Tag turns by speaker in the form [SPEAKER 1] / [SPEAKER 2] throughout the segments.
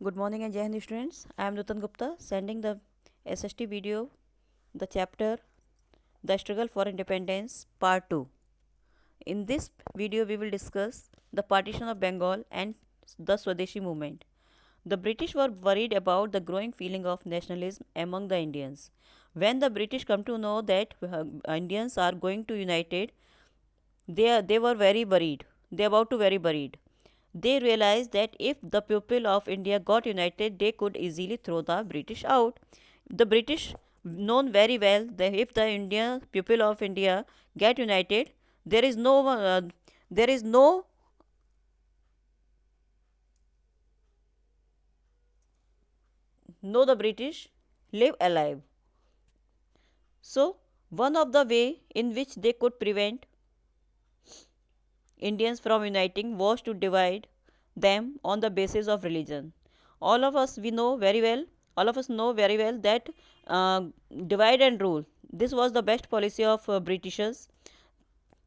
[SPEAKER 1] Good morning and Jai Hind students. I am Nutan Gupta sending the SST video, the chapter The Struggle for Independence Part 2. In this video we will discuss the partition of Bengal and the Swadeshi movement. The British were worried about the growing feeling of nationalism among the Indians. When the British come to know that Indians are going to united, they were very worried. They about to very worried. They realized that if the people of India got united, they could easily throw the British out. The British known very well that if the Indian people of India get united, there is no there is no the British live alive. So one of the way in which they could prevent Indians from uniting was to divide them on the basis of religion. All of us we know very well. All of us know very well that divide and rule. This was the best policy of Britishers.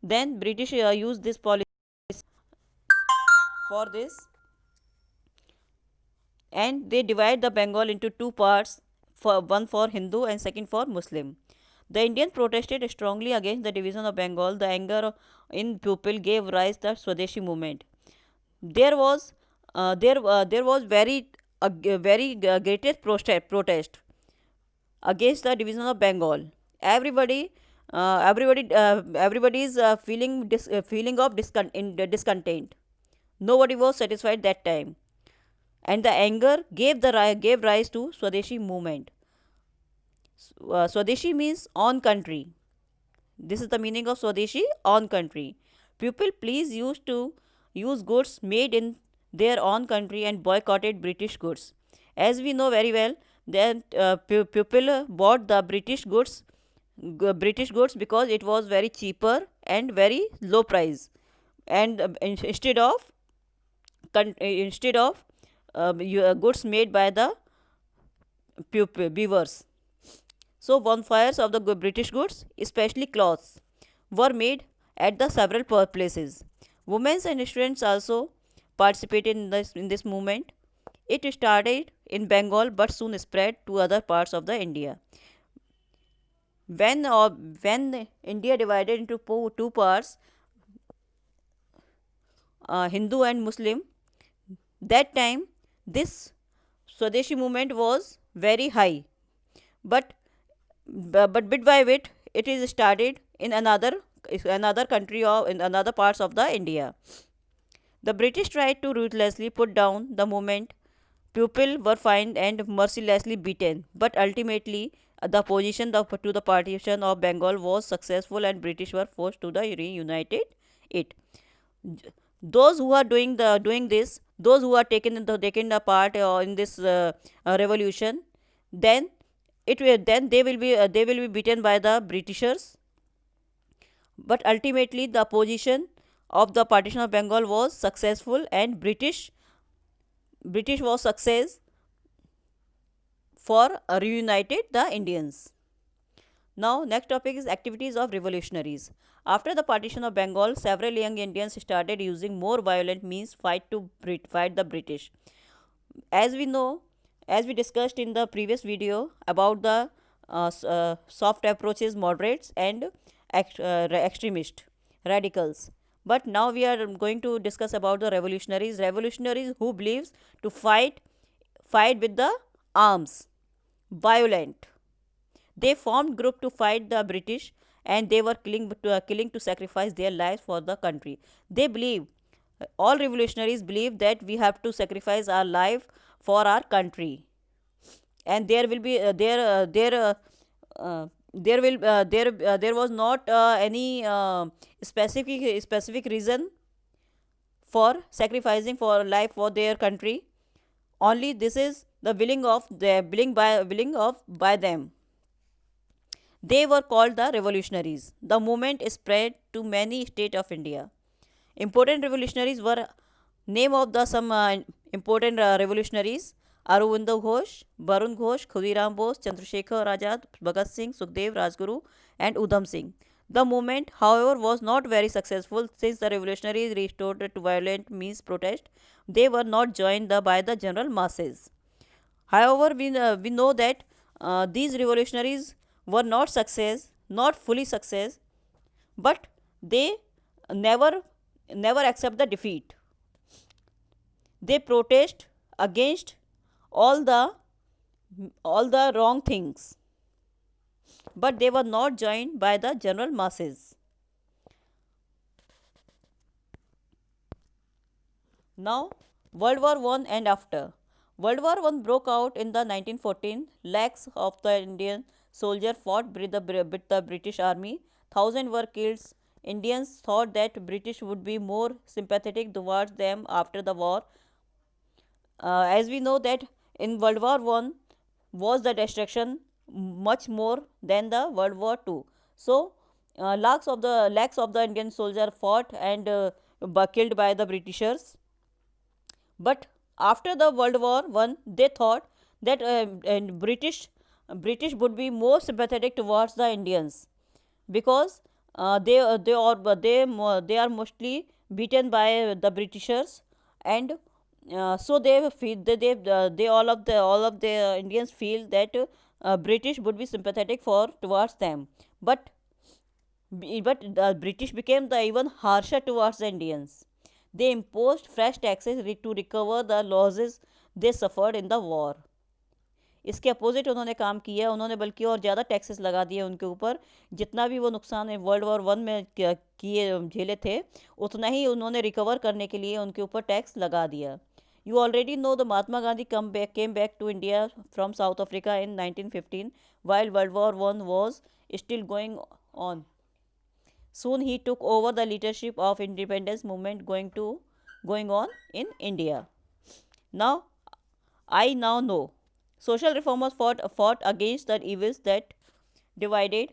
[SPEAKER 1] Then British used this policy for this, and they divide the Bengal into two parts, for one for Hindu and second for Muslim. The Indians protested strongly against the division of Bengal. The anger in people gave rise to the Swadeshi movement. There was very greatest protest against the division of Bengal. Everybody is feeling of discontent. Nobody was satisfied that time, and the anger gave rise to Swadeshi movement. Swadeshi means on country. This is the meaning of Swadeshi, on country. People please used to use goods made in their own country and boycotted British goods. As we know very well, that people bought the British goods because it was very cheaper and very low price. And instead of goods made by the beavers. So bonfires of the British goods, especially cloths, were made at the several places. Women and students also participated in this movement. It started in Bengal but soon spread to other parts of the India. When India divided into two parts, Hindu and Muslim, that time this Swadeshi movement was very high, but but bit by bit it is started in another country or in another parts of the India. The British tried to ruthlessly put down the movement. People were fined and mercilessly beaten, but ultimately the opposition to the partition of Bengal was successful and British were forced to the reunited it. Those who are doing this, those who are taking the part in this revolution, then then they will be beaten by the Britishers, but ultimately the opposition of the partition of Bengal was successful and British was success for reunited the Indians. Now next topic is activities of revolutionaries. After the partition of Bengal, several young Indians started using more violent means fight the British. As we know, as we discussed in the previous video about the soft approaches, moderates and extremist radicals. But now we are going to discuss about the revolutionaries who believes to fight with the arms, violent. They formed group to fight the British, and they were killing to sacrifice their lives for the country. They believe, all revolutionaries believe that we have to sacrifice our life for our country, and there will be there was not any specific reason for sacrificing for life for their country. Only this is the willing of by them. They were called the revolutionaries. The movement spread to many states of India. Important revolutionaries were name of the some important revolutionaries: Aurobindo Ghosh, Barun Ghosh, Khudiram Bose, Chandrasekhar Azad, Bhagat Singh, Sukhdev, Rajguru, and Udham Singh. The movement, however, was not very successful since the revolutionaries resorted to violent means protest. They were not joined by the general masses. However, we know that these revolutionaries were not fully success, but they never never accept the defeat. They protest against all the all the wrong things, but they were not joined by the general masses. Now, World War One and after. World War One broke out in the 1914. Lakhs of the Indian soldiers fought with the British army. Thousands were killed. Indians thought that British would be more sympathetic towards them after the war. As we know that in World War One was the destruction much more than the World War Two. So lakhs of the Indian soldiers fought and were killed by the Britishers. But after the World War One, they thought that British would be more sympathetic towards the Indians because they are mostly beaten by the Britishers, and so they feel they all of the Indians feel that British would be sympathetic for towards them, but the British became the even harsher towards the Indians. They imposed fresh taxes to recover the losses they suffered in the war. इसके opposite उन्होंने काम किया, उन्होंने बल्कि और ज़्यादा taxes लगा दिए उनके ऊपर। जितना भी वो नुकसान वर्ल्ड वॉर वन में किए झेले थे, उतना ही उन्होंने रिकवर करने के लिए उनके ऊपर टैक्स लगा दिया। You already know the Mahatma Gandhi came back to India from South Africa in 1915 while World War One was still on. Soon he took over the leadership of independence movement going on in India. Now I now know. Social reformers fought against the evils that divided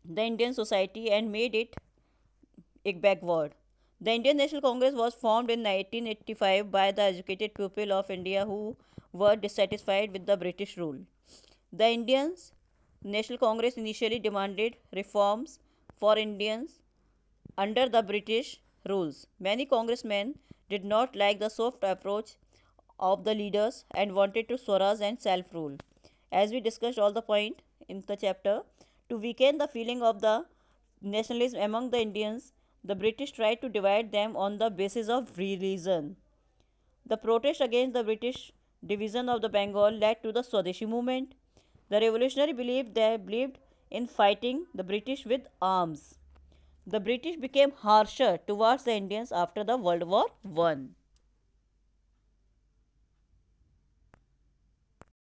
[SPEAKER 1] the Indian society and made it a backward. The Indian National Congress was formed in 1885 by the educated people of India who were dissatisfied with the British rule. The Indian National Congress initially demanded reforms for Indians under the British rules. Many congressmen did not like the soft approach of the leaders and wanted to Swaraj and self rule. As we discussed all the point in the chapter, to weaken the feeling of the nationalism among the Indians, the British tried to divide them on the basis of religion. The protest against the British division of the Bengal led to the Swadeshi movement. The revolutionary believed in fighting the British with arms. The British became harsher towards the Indians after the World War One.